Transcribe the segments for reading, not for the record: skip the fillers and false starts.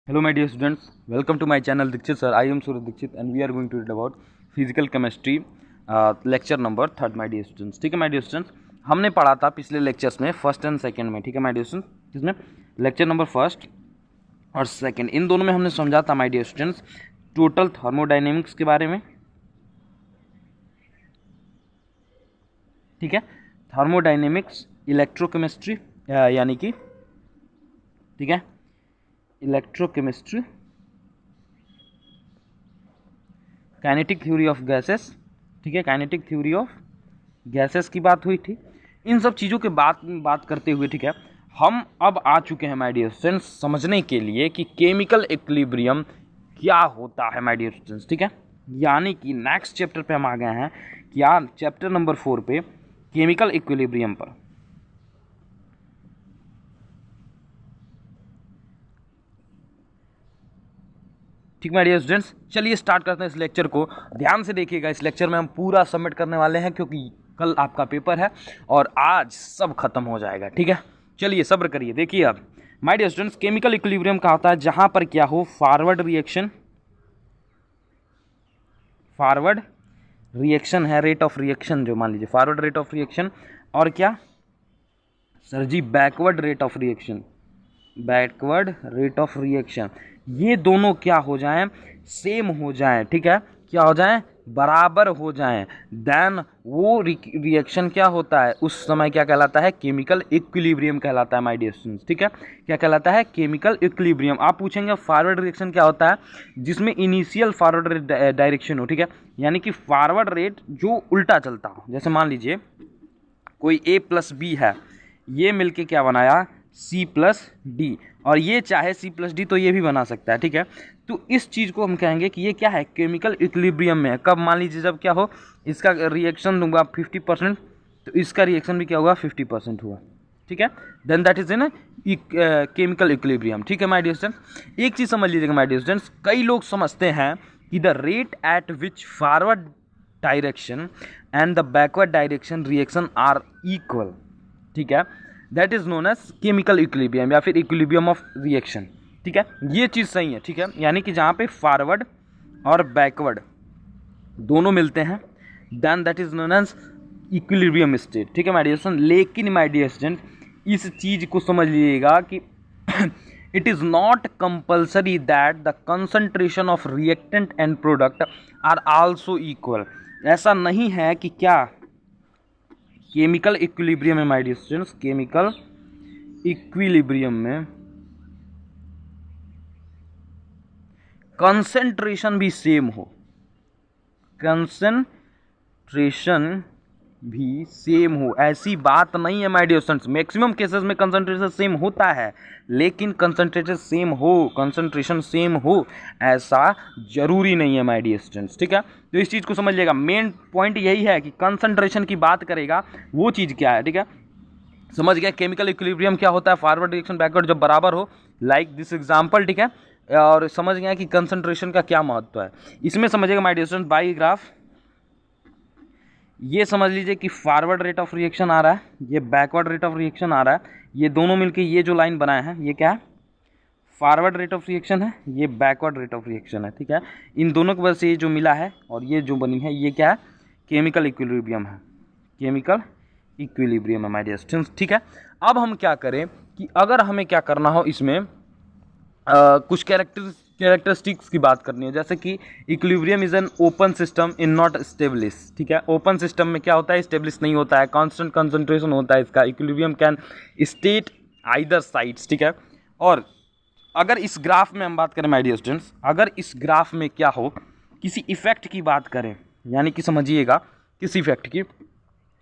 Hello my dear students, welcome to my channel Dikshit sir. I am Suraj Dikshit and we are going to read about physical chemistry lecture number 3 my dear students. ठीक है my dear students, हमने पढ़ा था पिछले lectures में first and second में. ठीक है my dear students, जिसमें लेक्चर नंबर फर्स्ट और सेकंड इन दोनों में हमने समझा था my dear students total thermodynamics के बारे में. ठीक है, थर्मोडाइनेमिक्स, इलेक्ट्रोकेमिस्ट्री यानी कि ठीक है electrochemistry, kinetic theory of gases. ठीक है, काइनेटिक थ्योरी ऑफ गैसेस की बात हुई थी. इन सब चीज़ों के बात करते हुए ठीक है हम अब आ चुके हैं माय डियर स्टूडेंट्स समझने के लिए कि केमिकल इक्विलिब्रियम क्या होता है माय डियर स्टूडेंट्स. ठीक है, यानी कि नेक्स्ट चैप्टर पे हम आ गए हैं, क्या चैप्टर नंबर 4 पे केमिकल इक्विलिब्रियम पर. ठीक माय डियर स्टूडेंट्स, चलिए स्टार्ट करते हैं इस लेक्चर को. ध्यान से देखिएगा, इस लेक्चर में हम पूरा सबमिट करने वाले हैं क्योंकि कल आपका पेपर है और आज सब खत्म हो जाएगा. ठीक है, चलिए सब्र करिए. देखिए अब my dear students, chemical equilibrium का होता है जहां पर क्या हो, फॉरवर्ड रिएक्शन है, रेट ऑफ रिएक्शन जो मान लीजिए फॉरवर्ड रेट ऑफ रिएक्शन, और क्या sir ji backward rate of reaction, ये दोनों क्या हो जाएं, सेम हो जाएं. ठीक है, क्या हो जाएं, बराबर हो जाएं. देन वो रिएक्शन क्या होता है, उस समय क्या कहलाता है, केमिकल इक्विलिब्रियम कहलाता है माय डियर स्टूडेंट्स. ठीक है, क्या कहलाता है, केमिकल इक्विलिब्रियम. आप पूछेंगे फॉरवर्ड रिएक्शन क्या होता है, जिसमें इनिशियल फॉरवर्ड डायरेक्शन हो. ठीक है, यानी कि फॉरवर्ड रेट जो उल्टा चलता हो. जैसे मान लीजिए कोई A प्लस बी है, ये मिलके क्या बनाया, C प्लस डी, और ये चाहे C प्लस डी तो ये भी बना सकता है. ठीक है, तो इस चीज़ को हम कहेंगे कि ये क्या है, केमिकल इक्विलिब्रियम में है. कब, मान लीजिए जब क्या हो, इसका रिएक्शन होगा 50%, तो इसका रिएक्शन भी क्या होगा, 50% हुआ. ठीक है, then that is in chemical equilibrium. ठीक है माय डियर स्टूडेंट्स, एक चीज़ समझ लीजिएगा माय डियर स्टूडेंट्स, कई लोग समझते हैं कि the rate at which forward direction and the backward direction reaction are equal. ठीक है, that is known as chemical equilibrium या फिर इक्विलिब्रियम ऑफ रिएक्शन. ठीक है, ये चीज़ सही है. ठीक है, यानी कि जहाँ पे फॉरवर्ड और बैकवर्ड दोनों मिलते हैं, then that is known as equilibrium state. ठीक है माय डियर स्टूडेंट, लेकिन माय डियर स्टूडेंट इस चीज़ को समझ लीजिएगा कि it is not compulsory that the concentration of reactant and product are also equal. ऐसा नहीं है कि क्या केमिकल इक्विलिब्रियम में my dear students, chemical equilibrium में कंसंट्रेशन भी सेम हो, कंसंट्रेशन भी सेम हो, ऐसी बात नहीं है my dear students. Maximum cases में कंसंट्रेशन सेम होता है, लेकिन कंसंट्रेशन सेम हो ऐसा जरूरी नहीं है माय डियर स्टूडेंट्स. ठीक है, तो इस चीज़ को समझ लीजिएगा. मेन पॉइंट यही है कि कंसंट्रेशन की बात करेगा वो चीज़ क्या है. ठीक है, समझ गया केमिकल इक्विलिब्रियम क्या होता है, फॉरवर्ड रिएक्शन बैकवर्ड जब बराबर हो, लाइक दिस एग्जांपल. ठीक है, और समझ गया कि कंसंट्रेशन का क्या महत्व है. इसमें समझिएगा my dear student, by graph ये समझ लीजिए कि फॉरवर्ड रेट ऑफ रिएक्शन आ रहा है, ये बैकवर्ड रेट ऑफ रिएक्शन आ रहा है, ये दोनों मिलके ये जो लाइन बनाए हैं ये क्या है, फॉरवर्ड रेट ऑफ रिएक्शन है, ये बैकवर्ड रेट ऑफ रिएक्शन है. ठीक है, इन दोनों की वजह से ये जो मिला है और ये जो बनी है ये क्या है, केमिकल इक्विलिब्रियम है, केमिकल इक्विलिब्रियम है माय डियर स्टूडेंट्स. ठीक है, अब हम क्या करें कि अगर हमें क्या करना हो इसमें कुछ कैरेक्टरिस्टिक्स की बात करनी है, जैसे कि equilibrium is an open system in not establish. ठीक है, ओपन सिस्टम में क्या होता है, स्टेब्लिश नहीं होता है, कांस्टेंट कंसंट्रेशन होता है इसका. Equilibrium can state either sides. ठीक है, और अगर इस ग्राफ में हम बात करें माय डियर स्टूडेंट्स, अगर इस ग्राफ में क्या हो, किसी इफेक्ट की बात करें, यानी कि समझिएगा किस इफेक्ट की,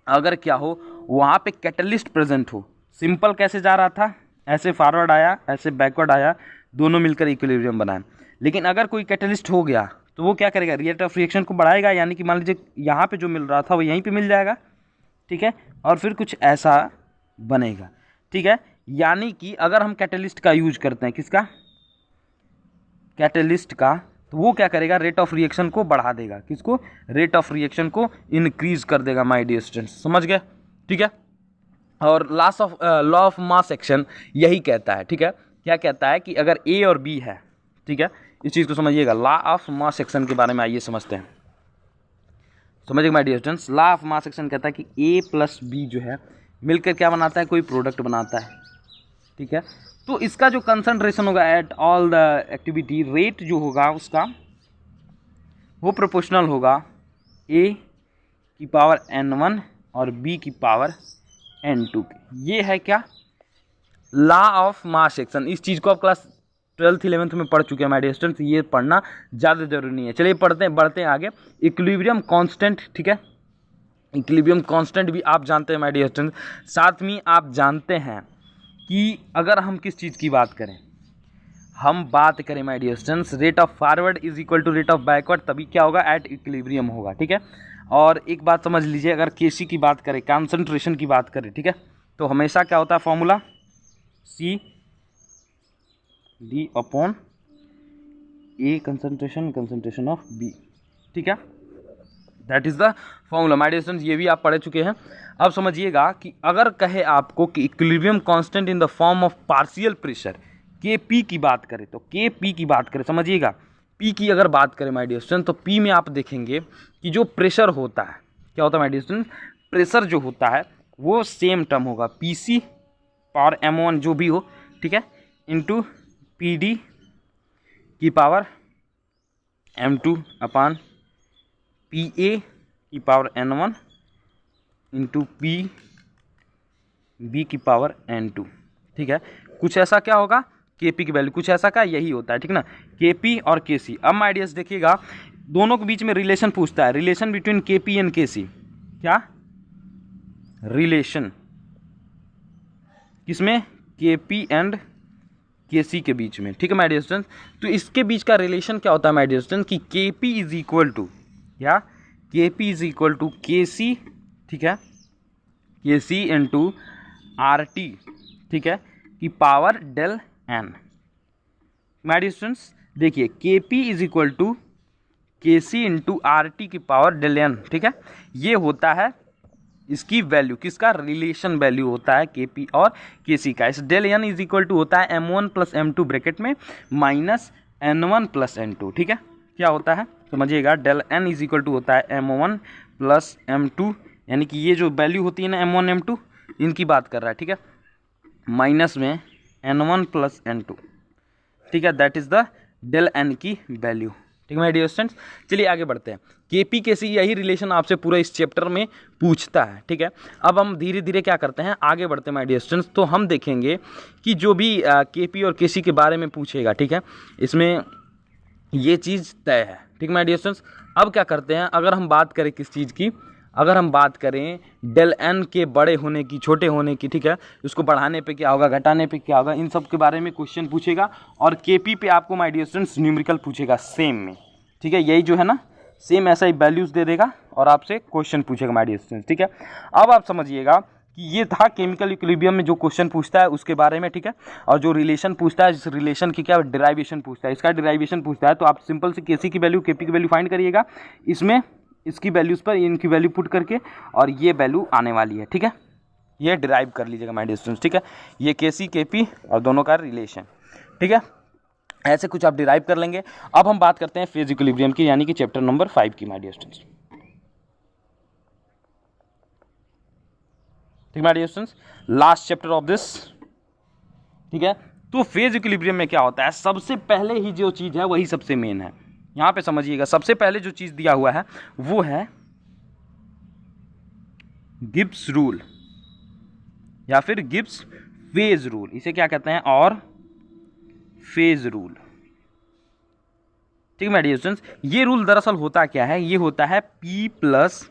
अगर क्या हो वहाँ पे कैटलिस्ट प्रेजेंट हो, सिंपल कैसे जा रहा था, ऐसे फॉरवर्ड आया, ऐसे बैकवर्ड आया, दोनों मिलकर इक्विलिब्रियम बनाए. लेकिन अगर कोई कैटलिस्ट हो गया तो वो क्या करेगा, रेट ऑफ रिएक्शन को बढ़ाएगा, यानी कि मान लीजिए यहाँ पे जो मिल रहा था वो यहीं पे मिल जाएगा. ठीक है, और फिर कुछ ऐसा बनेगा. ठीक है, यानी कि अगर हम कैटलिस्ट का यूज करते हैं, किसका, कैटलिस्ट का, तो वो क्या करेगा, रेट ऑफ रिएक्शन को बढ़ा देगा. किसको, रेट ऑफ रिएक्शन को इंक्रीज कर देगा माय डियर स्टूडेंट्स. समझ गए. ठीक है, और लॉ ऑफ मास एक्शन यही कहता है. ठीक है, क्या कहता है कि अगर ए और बी है, ठीक है, इस चीज़ को समझिएगा। लॉ ऑफ मास एक्शन के बारे में आइए समझते हैं। समझिए my dear students, law of mass action कहता है कि ए प्लस बी जो है मिलकर क्या बनाता है, कोई प्रोडक्ट बनाता है, ठीक है। तो इसका जो कंसंट्रेशन होगा at all the activity, rate जो होगा उसका वो प्रोपोर्शनल होगा ए की पावर n1 और b की पावर n2 के। ये है क्या, लॉ ऑफ मास एक्शन। इस चीज़ को आप क्लास 12th 11th में पढ़ चुके हैं माय डियर स्टूडेंट्स, ये पढ़ना ज़्यादा जरूरी नहीं है। चलिए बढ़ते हैं आगे। इक्विलिब्रियम कांस्टेंट, ठीक है, इक्विलिब्रियम कांस्टेंट भी आप जानते हैं माय डियर स्टूडेंट्स। साथ में आप जानते हैं कि अगर हम किस चीज़ की बात करें, हम बात करें my dear students, rate of forward is equal to rate of backward, तभी क्या होगा, एट इक्विलिब्रियम होगा, ठीक है। और एक बात समझ लीजिए, अगर केसी की बात करें, कॉन्सेंट्रेशन की बात करें, ठीक है, तो हमेशा क्या होता है formula, C D upon A concentration of B, ठीक है, that is the formula my dear students. ये भी आप पढ़ चुके हैं। अब समझिएगा कि अगर कहे आपको कि equilibrium constant in the form of partial pressure, के पी की बात करें, तो के पी की बात करें, समझिएगा पी की अगर बात करें माय डियर स्टूडेंट, तो पी में आप देखेंगे कि जो प्रेशर होता है, क्या होता है माय डियर स्टूडेंट, प्रेशर जो होता है वो सेम टर्म होगा, पी सी पावर m1 जो भी हो, ठीक है, इंटू पी डी की power m2 upon P A की power n1 into P B की पावर n2, ठीक है। कुछ ऐसा क्या होगा, के पी की वैल्यू कुछ ऐसा का यही होता है, ठीक ना, के पी और के सी। अब माय डियर्स देखिएगा, दोनों के बीच में रिलेशन पूछता है, रिलेशन बिटवीन के पी एंड के सी, क्या रिलेशन किसमें, के पी एंड के सी के बीच में, ठीक है माय डियर स्टूडेंट। तो इसके बीच का रिलेशन क्या होता है माय डियर स्टूडेंट, कि के पी इज इक्वल टू, क्या, के P is equal to K सी, ठीक है, के सी इंटू आर टी, ठीक है, की power del N. My dear students देखिए, K P is equal to K C into R T की पावर डेल एन, ठीक है, ये होता है इसकी वैल्यू, किसका, रिलेशन वैल्यू होता है के पी और के सी का। इस del N is equal to होता है m1 प्लस m2 ब्रैकेट में माइनस n1 प्लस n2, ठीक है, क्या होता है समझिएगा, del N is equal to होता है m1 प्लस m2, यानी कि ये जो वैल्यू होती है ना m1 m2 इनकी बात कर रहा है, ठीक है, माइनस में n1 प्लस n2, ठीक है, that is the del N की वैल्यू, ठीक है माय डियर स्टूडेंट्स। चलिए आगे बढ़ते हैं। के पी के सी यही रिलेशन आपसे पूरा इस चैप्टर में पूछता है, ठीक है। अब हम धीरे धीरे क्या करते हैं, आगे बढ़ते हैं माय डियर स्टूडेंट्स। तो हम देखेंगे कि जो भी के पी और के सी के बारे में पूछेगा, ठीक है, इसमें ये चीज़ तय है, ठीक माय डियर स्टूडेंट्स। अब क्या करते हैं, अगर हम बात करें किस चीज़ की, अगर हम बात करें डेल एन के बड़े होने की, छोटे होने की, ठीक है, उसको बढ़ाने पे क्या होगा, घटाने पे क्या होगा, इन सब के बारे में क्वेश्चन पूछेगा। और के पी पे आपको माय डियर स्टूडेंट्स न्यूमेरिकल पूछेगा सेम में, ठीक है, यही जो है ना सेम ऐसा ही वैल्यूज़ दे देगा और आपसे क्वेश्चन पूछेगा माय डियर स्टूडेंट्स, ठीक है। अब आप समझिएगा कि ये था केमिकल इक्विलिब्रियम में जो क्वेश्चन पूछता है उसके बारे में, ठीक है, और जो रिलेशन पूछता है, इस रिलेशन की क्या डिराइवेशन पूछता है, इसका डिराइवेशन पूछता है। तो आप सिंपल से केसी की वैल्यू, केपी की वैल्यू फाइंड करिएगा, इसमें इसकी वैल्यूज़ पर इनकी वैल्यू पुट करके, और ये वैल्यू आने वाली है, ठीक है, ये डिराइव कर लीजिएगा माय डियर स्टूडेंट्स, ठीक है, ये केसी केपी और दोनों का रिलेशन, ठीक है, ऐसे कुछ आप डिराइव कर लेंगे। अब हम बात करते हैं फेज इक्विलिब्रियम की, यानी कि चैप्टर नंबर 5 की माय डियर स्टूडेंट्स, ठीक my dear students, last chapter of this, ठीक है। तो फेज इक्विलिब्रियम में क्या होता है, सबसे पहले ही जो चीज़ है वही सबसे मेन है। यहाँ पे समझिएगा, सबसे पहले जो चीज़ दिया हुआ है वो है गिब्स रूल या फिर गिब्स फेज रूल, इसे क्या कहते हैं, और फेज रूल, ठीक है माय डियर स्टूडेंट्स। ये रूल दरअसल होता क्या है, ये होता है P plus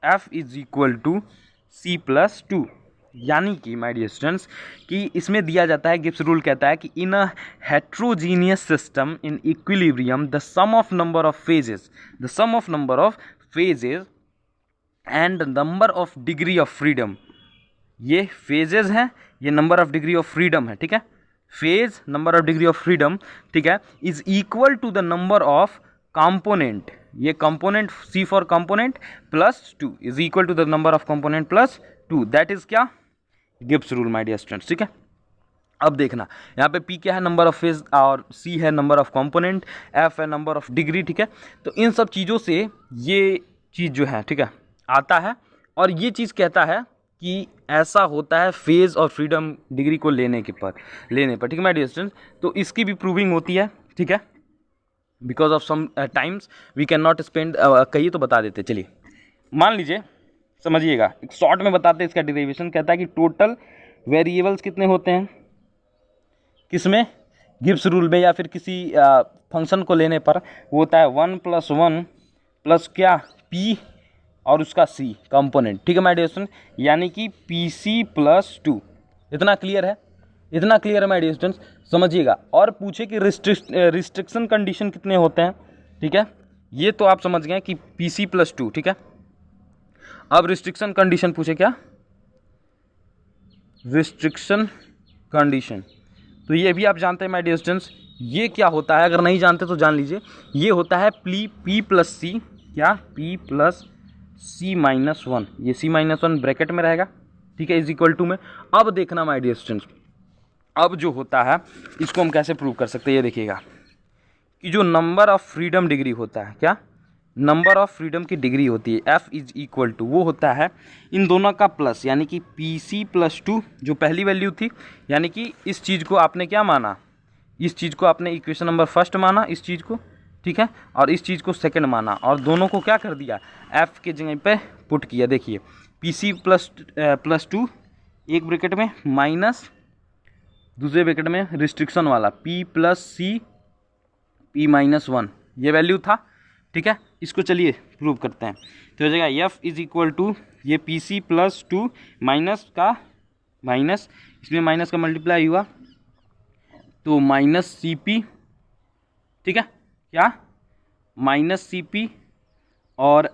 F is equal to C plus 2, यानी कि माय डियर स्टूडेंट्स कि इसमें दिया जाता है, गिब्स रूल कहता है कि in a heterogeneous system in equilibrium the sum of number of phases, the sum of number of phases and number of degree of freedom, ये फेजेस हैं, ये number of degree of freedom है, ठीक है, phase number of degree of freedom, ठीक है, is equal to the number of component, ये component C for component plus 2 is equal to the number of component plus 2, that is क्या, Gibbs rule my dear students, ठीक है। अब देखना यहाँ पे P क्या है, नंबर ऑफ फेज, और C है नंबर ऑफ कंपोनेंट, F है नंबर ऑफ डिग्री, ठीक है। तो इन सब चीज़ों से ये चीज़ जो है, ठीक है, आता है, और ये चीज़ कहता है कि ऐसा होता है फेज और फ्रीडम डिग्री को लेने पर, ठीक है माय डियर स्टूडेंट्स। तो इसकी भी प्रूविंग होती है, ठीक है, because of some times we can not spend, कहिए तो बता देते। चलिए मान लीजिए, समझिएगा, एक शॉर्ट में बताते हैं इसका डेरिवेशन। कहता है कि टोटल वेरिएबल्स कितने होते हैं, किसमें, गिब्स रूल में, या फिर किसी फंक्शन को लेने पर वो होता है 1 + 1 प्लस क्या, P और उसका C कंपोनेंट, ठीक है माय डियर स्टूडेंट, यानी कि PC + 2। इतना क्लियर है, इतना क्लियर है माय डियर स्टूडेंट्स, समझिएगा। और पूछे कि रिस्ट्रिक्शन कंडीशन कितने होते हैं, ठीक है, ये तो आप समझ गए कि PC + 2, ठीक है। अब रिस्ट्रिक्शन कंडीशन पूछे, क्या रिस्ट्रिक्शन कंडीशन, तो ये भी आप जानते हैं माय डियर स्टूडेंट्स। ये क्या होता है, अगर नहीं जानते तो जान लीजिए, ये होता है P + C, क्या, P + C - 1, ये C - 1 ब्रैकेट में रहेगा, ठीक है, = में। अब देखना माय डियर स्टूडेंट्स, अब जो होता है इसको हम कैसे प्रूव कर सकते हैं, ये देखिएगा कि जो नंबर ऑफ फ्रीडम डिग्री होता है, क्या, नंबर ऑफ फ्रीडम की डिग्री होती है, F = वो होता है इन दोनों का प्लस, यानी कि PC + 2 जो पहली वैल्यू थी, यानी कि इस चीज़ को आपने क्या माना, इस चीज़ को आपने इक्वेशन नंबर फर्स्ट माना, इस चीज़ को, ठीक है, और इस चीज़ को सेकंड माना, और दोनों को क्या कर दिया, F के जगह पे पुट किया। देखिए PC + 2 एक ब्रैकेट में माइनस दूसरे ब्रैकेट में रिस्ट्रिक्शन वाला P + C P - 1 ये वैल्यू था, ठीक है। इसको चलिए प्रूव करते हैं। तो हो जाएगा F = ये PC + 2 माइनस का माइनस, इसमें माइनस का मल्टीप्लाई हुआ तो -CP, ठीक है, क्या, -CP और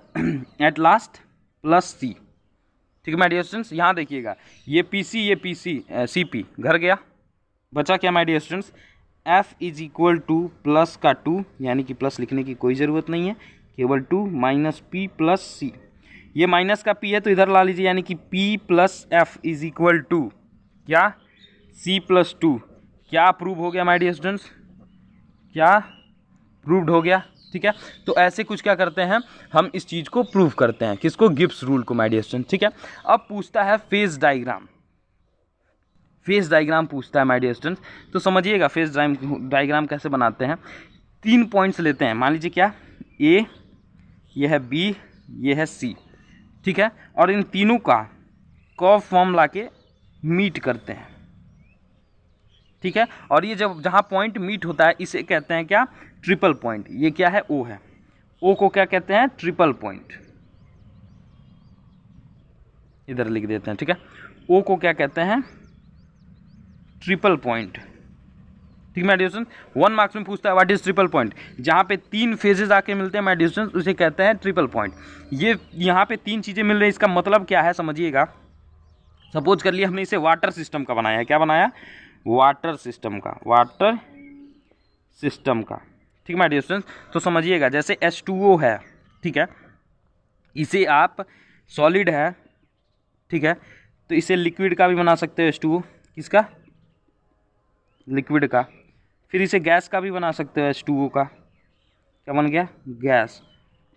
एट लास्ट +C, ठीक है माय डियर स्टूडेंट्स। यहाँ देखिएगा ये PC CP घर गया, बचा क्या my dear students, F = plus का 2, यानी कि प्लस लिखने की कोई ज़रूरत नहीं है, केवल 2 -P + C, ये माइनस का P है तो इधर ला लीजिए, यानी कि P + F = क्या, C + 2। क्या प्रूव हो गया माय डियर स्टूडेंट्स, क्या प्रूव्ड हो गया, ठीक है। तो ऐसे कुछ क्या करते हैं हम, इस चीज़ को प्रूव करते हैं, किसको, गिब्स रूल को माय डियर स्टूडेंट्स, ठीक है। अब पूछता है फेज डायग्राम, फेज डायग्राम पूछता है माय डियर स्टूडेंट्स। तो समझिएगा फेज डायग्राम कैसे बनाते हैं। 3 पॉइंट्स लेते हैं, मान लीजिए क्या, A, ये है B, ये है C, ठीक है, और इन तीनों का कर्व फॉर्म लाके मीट करते हैं, ठीक है। और ये जब जहाँ पॉइंट मीट होता है इसे कहते हैं क्या, ट्रिपल पॉइंट। ये क्या है, O है, O को क्या कहते हैं, ट्रिपल पॉइंट, इधर लिख देते हैं, ठीक है। O को क्या कहते हैं, ट्रिपल पॉइंट, ठीक है माय डियर स्टूडेंट। 1 मार्क्स में पूछता है व्हाट इज ट्रिपल पॉइंट, जहाँ पे 3 फेजेस आके मिलते हैं माय डियर स्टूडेंट, उसे कहते हैं ट्रिपल पॉइंट। ये यहाँ पे 3 चीज़ें मिल रही है, इसका मतलब क्या है समझिएगा। सपोज कर लिए हमने इसे वाटर सिस्टम का बनाया है, क्या बनाया, वाटर सिस्टम का, वाटर सिस्टम का, ठीक है माय डियर स्टूडेंट्स। तो समझिएगा जैसे H2O है, ठीक है, इसे आप सॉलिड है, ठीक है, तो इसे लिक्विड का भी बना सकते हो, H2O किसका, लिक्विड का। फिर इसे गैस का भी बना सकते हो, H2O का, क्या बन गया, गैस।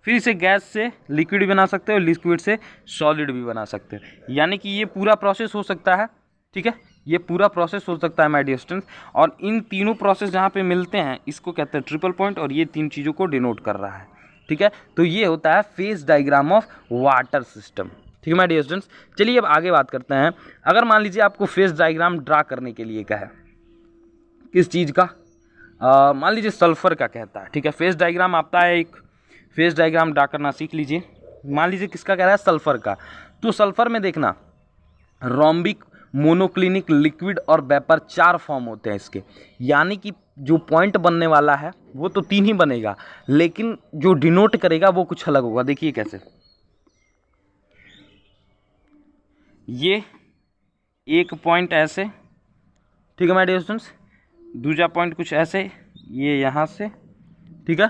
फिर इसे गैस से लिक्विड भी बना सकते हो, लिक्विड से सॉलिड भी बना सकते हो, यानी कि ये पूरा प्रोसेस हो सकता है, ठीक है, ये पूरा प्रोसेस हो सकता है माय डियर स्टूडेंट्स। और इन तीनों प्रोसेस जहाँ पे मिलते हैं इसको कहते हैं ट्रिपल पॉइंट, और ये 3 चीज़ों को डिनोट कर रहा है, ठीक है। तो ये होता है phase diagram of water system, ठीक है माय डियर स्टूडेंट्स। चलिए अब आगे बात करते हैं। अगर मान लीजिए आपको फेज डायग्राम ड्रा करने के लिए कहे, किस चीज़ का, मान लीजिए सल्फर का कहता है, ठीक है, फेज डायग्राम आता है, एक फेज डायग्राम ड्रा करना सीख लीजिए। मान लीजिए किसका कह रहा है, सल्फर का। तो सल्फर में देखना रोम्बिक, मोनोक्लिनिक, लिक्विड और वेपर 4 फॉर्म होते हैं इसके, यानी कि जो पॉइंट बनने वाला है वो तो 3 ही बनेगा, लेकिन जो डिनोट करेगा वो कुछ अलग होगा। देखिए कैसे, ये एक पॉइंट ऐसे, ठीक है माय डियर स्टूडेंट्स, दूसरा पॉइंट कुछ ऐसे, ये यहाँ से, ठीक है,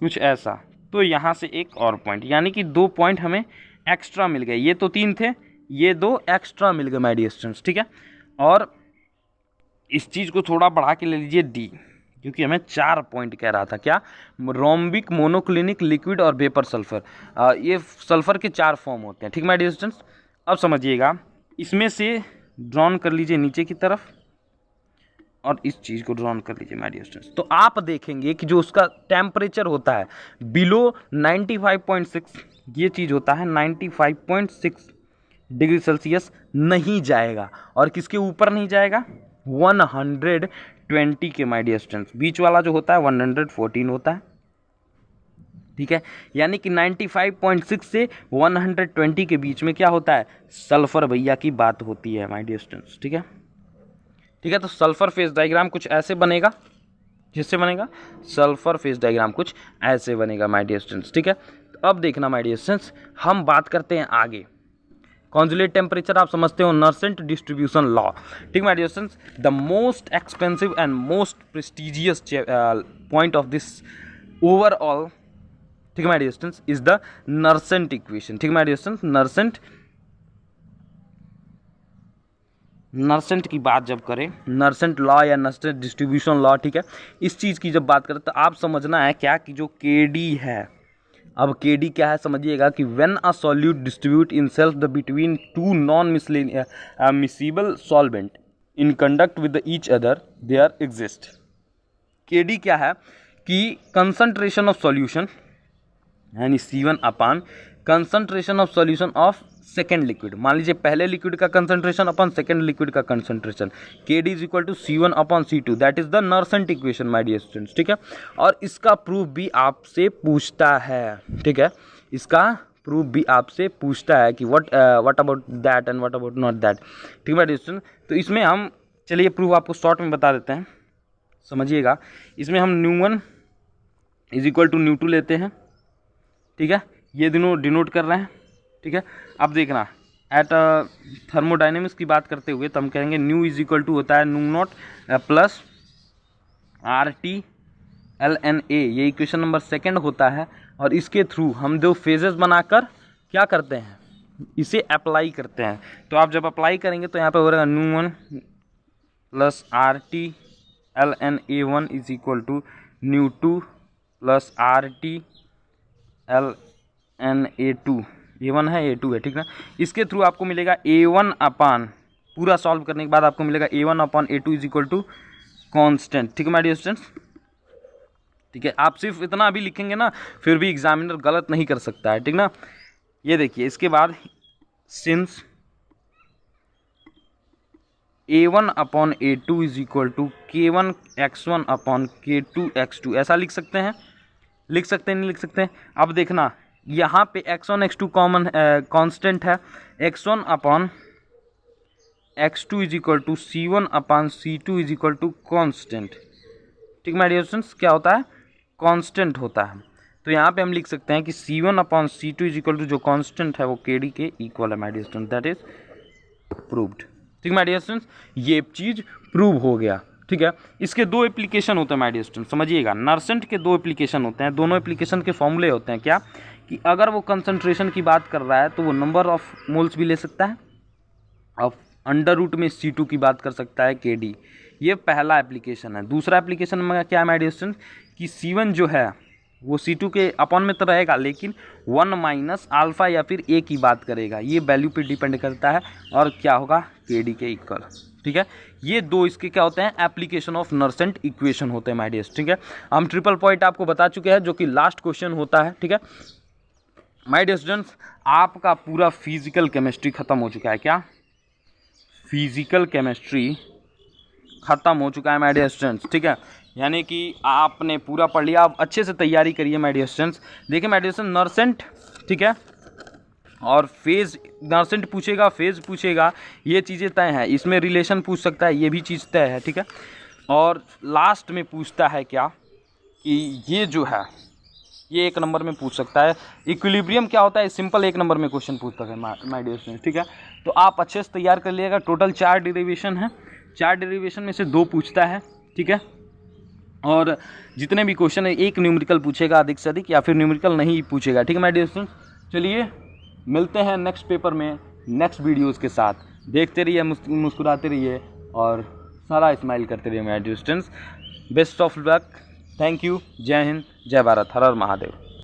कुछ ऐसा, तो यहाँ से एक और पॉइंट, यानी कि 2 पॉइंट हमें एक्स्ट्रा मिल गए। ये तो 3 थे, ये 2 एक्स्ट्रा मिल गए माय डियर स्टूडेंट्स, ठीक है। और इस चीज़ को थोड़ा बढ़ा के ले लीजिए डी, क्योंकि हमें 4 पॉइंट कह रहा था क्या, रोम्बिक, मोनोक्लिनिक, लिक्विड और वेपर सल्फर। ये सल्फर के 4 फॉर्म होते हैं, ठीक माय डियर स्टूडेंट्स। अब समझिएगा, इसमें से ड्रॉन कर लीजिए नीचे की तरफ और इस चीज़ को ड्रॉन कर लीजिए माय डियर स्टूडेंट्स। तो आप देखेंगे कि जो उसका टेम्परेचर होता है बिलो 95.6, ये चीज़ होता है 95.6 डिग्री सेल्सियस नहीं जाएगा, और किसके ऊपर नहीं जाएगा, 120 के माय डियर स्टूडेंट्स। बीच वाला जो होता है 114 होता है, ठीक है। यानी कि 95.6 से 120 के बीच में क्या होता है, सल्फर भैया की बात होती है माय डियर स्टूडेंट्स, ठीक है। ठीक है, तो सल्फर फेज डायग्राम कुछ ऐसे बनेगा, जिससे बनेगा सल्फर फेज डायग्राम कुछ ऐसे बनेगा माय डियर स्टूडेंट्स, ठीक है। तो अब देखना माय डियर स्टूडेंट्स, हम बात करते हैं आगे। कॉन्जुलेट टेम्परेचर आप समझते हो, नर्सेंट डिस्ट्रीब्यूशन लॉ, ठीक my dear students. The most expensive and most prestigious point of this overall, ठीक my dear students, is the Nernst equation, ठीक माय डियर स्टूडेंट्स। नर्सेंट की बात जब करें, नर्सेंट लॉ या नर्सेंट डिस्ट्रीब्यूशन लॉ, ठीक है, इस चीज़ की जब बात करें तो आप समझना है क्या कि जो KD है, अब KD क्या है समझिएगा कि when a solute distribute itself the between two non miscible solvent in conduct with each other there exist. KD क्या है कि कंसंट्रेशन ऑफ सॉल्यूशन यानी C1 upon concentration of solution of second liquid. मान लीजिए पहले liquid का concentration upon second liquid का concentration, KD is equal to C1 upon C2, that is the Nernst equation my dear students, ठीक है। और इसका प्रूफ भी आपसे पूछता है, ठीक है, इसका प्रूफ भी आपसे पूछता है कि what about that and what about not that, ठीक है माय डियर स्टूडेंट। तो इसमें हम चलिए प्रूफ आपको शॉर्ट में बता देते हैं, समझिएगा। इसमें हम ν1 इज इक्वल टू ν2 लेते हैं, ठीक है, ये दोनों डिनोट कर रहे हैं, ठीक है। अब देखना, एट थर्मोडाइनमिक्स की बात करते हुए तो हम कहेंगे न्यू इज इक्वल टू होता है ν0 प्लस RT/lNA, ये इक्वेशन नंबर 2 होता है। और इसके थ्रू हम दो फेजेस बनाकर क्या करते हैं, इसे अप्लाई करते हैं। तो आप जब अप्लाई करेंगे तो यहाँ पे हो रहा है ν1 plus RT/lNA1 is equal to ν2 plus RT/lNA2, A1 है A2 है, ठीक है। इसके थ्रू आपको मिलेगा A1 अपान, पूरा सॉल्व करने के बाद आपको मिलेगा A1 upon A2 is equal to constant, ठीक है माय डियर स्टूडेंट्स, ठीक है। आप सिर्फ इतना अभी लिखेंगे ना, फिर भी एग्जामिनर गलत नहीं कर सकता है, ठीक ना। ये देखिए, इसके बाद since A1 upon A2 is equal to K1x1 upon K2x2, ऐसा लिख सकते हैं, लिख सकते हैं, नहीं लिख सकते हैं। अब देखना, यहाँ पे x1 x2 कॉमन कांस्टेंट है, x1 upon x2 is equal to C1 upon C2 is equal to constant, ठीक माय डियर स्टूडेंट्स, क्या होता है, कांस्टेंट होता है। तो यहाँ पे हम लिख सकते हैं कि C1 upon C2 is equal to जो कांस्टेंट है वो KD के इक्वल है my dear students, that is proved, ठीक माय डियर स्टूडेंट्स, ये चीज़ प्रूव हो गया, ठीक है। इसके दो एप्लीकेशन होते हैं माय डियर स्टूडेंट्स, समझिएगा। नर्सेंट के दो एप्लीकेशन होते हैं, दोनों एप्लीकेशन के फॉर्मूले होते हैं क्या, कि अगर वो कंसंट्रेशन की बात कर रहा है तो वो नंबर ऑफ मोल्स भी ले सकता है, और अंडर रूट में C2 की बात कर सकता है KD, ये पहला एप्लीकेशन है। दूसरा एप्लीकेशन में क्या है माय डियर स्टूडेंट्स, कि C1 जो है वो C2 के अपॉन में तो रहेगा, लेकिन 1 माइनस अल्फा या फिर A की बात करेगा, ये वैल्यू पे डिपेंड करता है, और क्या होगा, KD के इक्वल, ठीक है। ये दो इसके क्या होते हैं, एप्लीकेशन ऑफ नर्सेंट इक्वेशन होते हैं माय डियर, ठीक है। हम ट्रिपल पॉइंट आपको बता चुके हैं, जो कि लास्ट क्वेश्चन होता है, ठीक है माय डियर स्टूडेंट्स। आपका पूरा फिजिकल केमिस्ट्री खत्म हो चुका है, क्या फिजिकल केमिस्ट्री खत्म हो चुका है माय डियर स्टूडेंट्स, ठीक है। यानी कि आपने पूरा पढ़ लिया, आप अच्छे से तैयारी करिए माय डियर स्टूडेंट्स। देखिए माय डियर स्टूडेंट्स, नर्सेंट, ठीक है, और फेज, नर्सेंट पूछेगा, फेज पूछेगा, ये चीज़ें तय हैं। इसमें रिलेशन पूछ सकता है, ये भी चीज़ तय है, ठीक है। और लास्ट में पूछता है क्या, कि ये जो है ये 1 नंबर में पूछ सकता है, इक्विलिब्रियम क्या होता है, सिंपल 1 नंबर में क्वेश्चन पूछता है माय डियर स्टूडेंट्स, ठीक है। तो आप अच्छे से तैयार कर लिएगा। टोटल 4 डेरिवेशन है, 4 डेरिवेशन में से 2 पूछता है, ठीक है। और जितने भी क्वेश्चन है, एक न्यूमेरिकल पूछेगा अधिक से अधिक, या फिर न्यूमेरिकल नहीं पूछेगा, ठीक है माय डियर स्टूडेंट्स। चलिए मिलते हैं नेक्स्ट पेपर में नेक्स्ट वीडियोज़ के साथ। देखते रहिए, मुस्कुराते रहिए और सारा स्माइल करते रहिए मेरे dear students. Best of luck, thank you, जय हिंद, जय भारत, हर हर महादेव।